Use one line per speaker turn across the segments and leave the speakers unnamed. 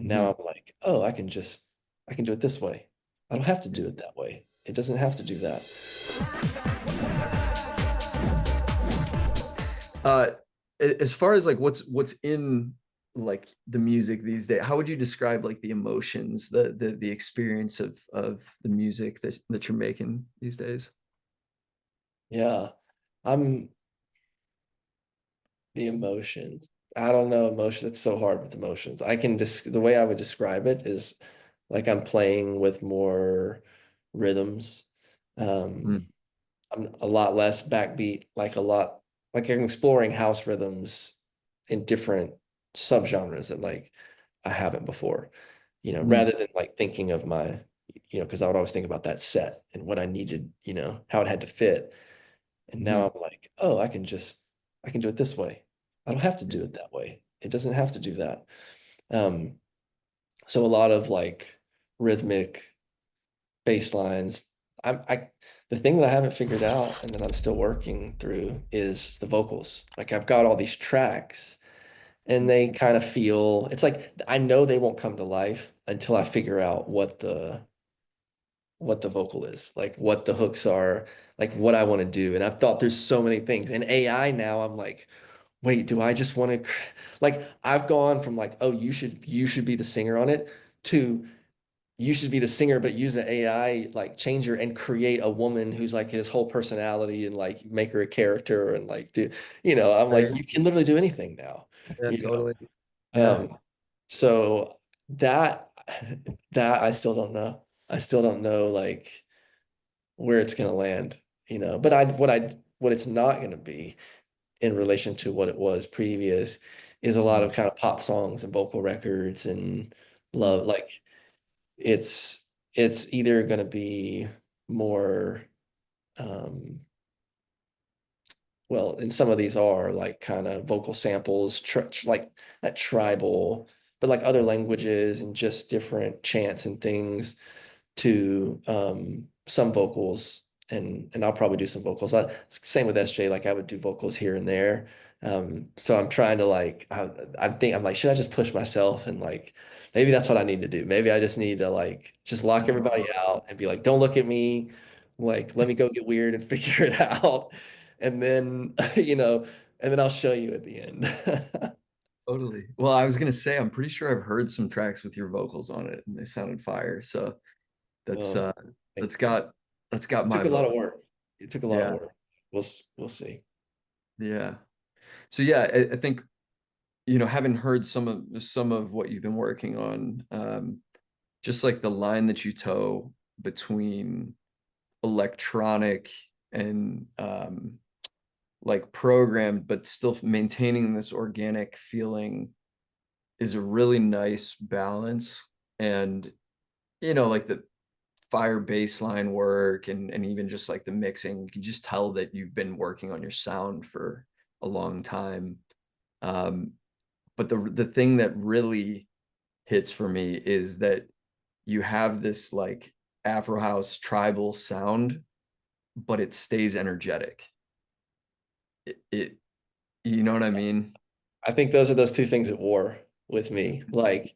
And now
Hmm.
I'm like, oh, I can do it this way. I don't have to do it that way. It doesn't have to do that.
Uh, as far as like what's in like the music these days, how would you describe like the emotions, the experience of the music that you're making these days?
Yeah. I'm the emotion. I don't know emotion. It's so hard with emotions. I can just the way I would describe it is like I'm playing with more rhythms. Um,
Mm,
I'm a lot less backbeat, like I'm exploring house rhythms in different subgenres that like I haven't before,
mm,
rather than like thinking of because I would always think about that set and what I needed, how it had to fit. And now
mm,
I'm like, oh, I can do it this way. I don't have to do it that way. It doesn't have to do that. Um, so a lot of like rhythmic bass lines. The thing that I haven't figured out and that I'm still working through is the vocals. Like I've got all these tracks and they kind of feel it's like I know they won't come to life until I figure out what the vocal is, like what the hooks are, like what I want to do. And I've thought through so many things. And AI now, I'm like, wait, do I just want to like I've gone from like, oh, you should be the singer on it to you should be the singer, but use the AI like changer and create a woman who's like his whole personality and like make her a character and like do, I'm like,
right.
you can literally do anything now,
Yeah,
you know.
totally. Yeah,
So that that I still don't know. I still don't know like where it's gonna land, But what it's not gonna be in relation to what it was previous is a lot
mm,
of kind of pop songs and vocal records and
mm,
love like it's it's either going to be more um well and some of these are like kind of vocal samples like that tribal but like other languages and just different chants and things to some vocals and I'll probably do some vocals. Same with SJ, like I would do vocals here and there. So I'm trying to like I think I'm like, should I just push myself and like maybe that's what I need to do. Maybe I just need to like just lock everybody out and be like, don't look at me. Like, let me go get weird and figure it out. And then, and then I'll show you at the end.
totally. Well, I was gonna say, I'm pretty sure I've heard some tracks with your vocals on it, and they sounded fire. So that's
Well,
uh,
thank
that's
you.
got that's got
It
my
took a lot
vote.
of work. It took a lot of
Yeah,
work. We'll see.
yeah. So yeah, I think having heard some of what you've been working on, just like the line that you toe between electronic and like programmed, but still maintaining this organic feeling is a really nice balance. And like the fire baseline work and even just like the mixing, you can just tell that you've been working on your sound for a long time. Um, but the thing that really hits for me is that you have this like Afro house tribal sound, but it stays energetic. It you know what I mean?
I think those are those two things at war with me. Like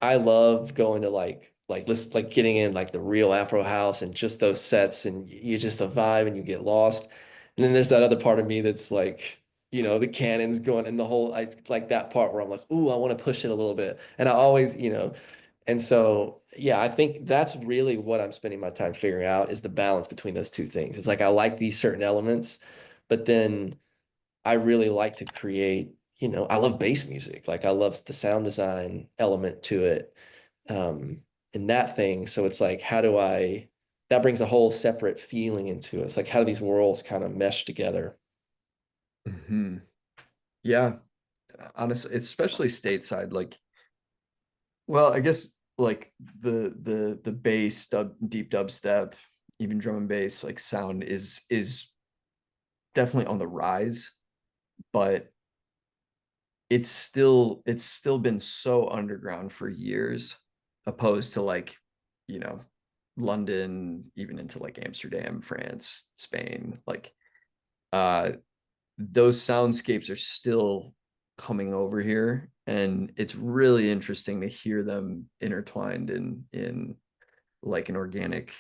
I love going to let's like getting in like the real Afro house and just those sets and you just a vibe and you get lost. And then there's that other part of me that's like, the cannons going and the whole like that part where I'm like, ooh, I want to push it a little bit. And I always, and so yeah, I think that's really what I'm spending my time figuring out is the balance between those two things. It's like I like these certain elements, but then I really like to create, I love bass music. Like I love the sound design element to it. And that thing. So it's like, that brings a whole separate feeling into it. It's like, how do these worlds kind of mesh together?
Hmm. Yeah, honestly, especially stateside. Like, well, I guess like the bass, deep dubstep, even drum and bass, like sound is definitely on the rise, but it's still been so underground for years, opposed to like, you know, London, even into like Amsterdam, France, Spain. Like, uh, those soundscapes are still coming over here, and it's really interesting to hear them intertwined in like an organic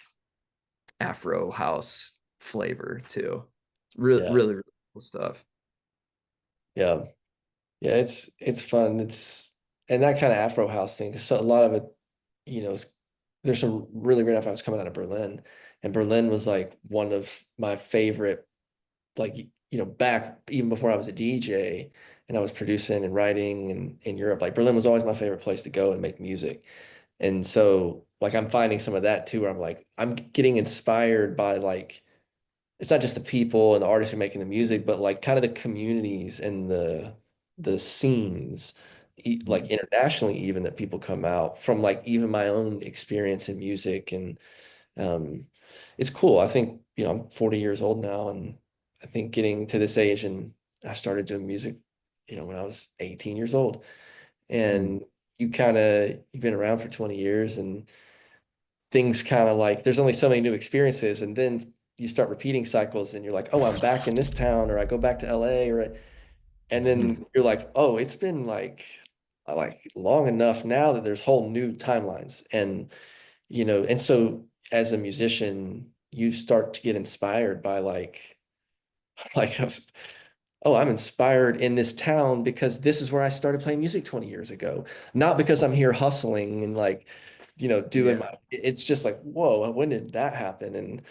Afro house flavor too. Really,
Yeah.
really, really cool stuff.
Yeah. Yeah. It's fun. It's and that kind of Afro house thing. So a lot of it, you know, there's some really great Afro house coming out of Berlin. And Berlin was like one of my favorite, like, back even before I was a DJ and I was producing and writing in Europe, like Berlin was always my favorite place to go and make music. And so like I'm finding some of that too, where I'm like, I'm getting inspired by like it's not just the people and the artists who are making the music, but like kind of the communities and the scenes, like
Mm,
internationally even that people come out from like even my own experience in music and um it's cool. I think, I'm 40 years old now and I think getting to this age and I started doing music, when I was 18 years old
mm.
and you've been around for 20 years and things kind of like there's only so many new experiences and then you start repeating cycles and you're like, oh, I'm back in this town or I go back to LA or and then you're like, oh, it's been like long enough now that there's whole new timelines and and so as a musician you start to get inspired by like like oh, I'm inspired in this town because this is where I started playing music 20 years ago. Not because I'm here hustling and like, doing
Yeah.
it's just like, whoa, when did that happen?